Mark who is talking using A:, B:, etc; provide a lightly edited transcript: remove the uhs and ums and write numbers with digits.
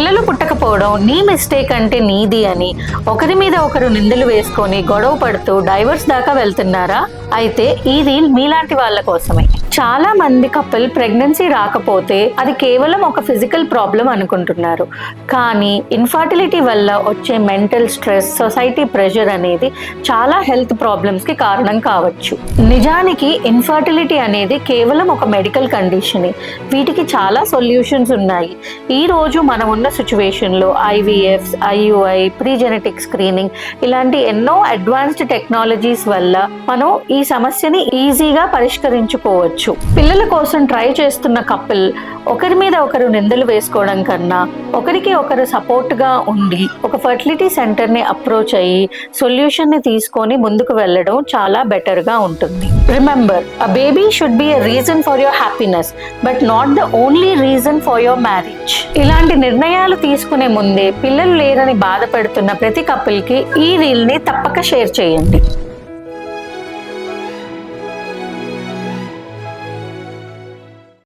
A: పిల్లలు పుట్టకపోవడం నీ మిస్టేక్ అంటే నీది అని ఒకరి మీద ఒకరు నిందలు వేసుకొని గొడవ పడుతూ డైవర్స్ దాకా వెళ్తున్నారా? అయితే ఈ రీల్ మీలాంటి వాళ్ళ కోసమే. చాలా మంది కపుల్ ప్రెగ్నెన్సీ రాకపోతే అది కేవలం ఒక ఫిజికల్ ప్రాబ్లం అనుకుంటున్నారు. కానీ ఇన్ఫర్టిలిటీ వల్ల వచ్చే మెంటల్ స్ట్రెస్, సొసైటీ ప్రెషర్ అనేది చాలా హెల్త్ ప్రాబ్లమ్స్ కి కారణం కావచ్చు. నిజానికి ఇన్ఫర్టిలిటీ అనేది కేవలం ఒక మెడికల్ కండిషన్. వీటికి చాలా సొల్యూషన్స్ ఉన్నాయి. ఈ రోజు మనం ఉన్న సిచ్యువేషన్ లో IVF, IUI, ప్రీజెనెటిక్ స్క్రీనింగ్ ఇలాంటి ఎన్నో అడ్వాన్స్డ్ టెక్నాలజీస్ వల్ల మనం ఈ సమస్యని ఈజీగా పరిష్కరించుకోవచ్చు. పిల్లల కోసం ట్రై చేస్తున్న కపుల్ ఒకరి మీద ఒకరు నిందలు వేసుకోవడం కన్నా ఒకరికి ఒకరు సపోర్ట్ గా ఉండి ఒక ఫర్టిలిటీ సెంటర్ ని అప్రోచ్ అయ్యి సొల్యూషన్ ని తీసుకొని ముందుకు వెళ్ళడం చాలా బెటర్ గా ఉంటుంది. Remember, a baby should be a reason for your happiness but not the only reason for your marriage. ఇలాంటి నిర్ణయాలు తీసుకునే ముందే పిల్లలు లేరని బాధపడుతున్న ప్రతి కపుల్ కి ఈ రీల్ ని తప్పక షేర్ చేయండి.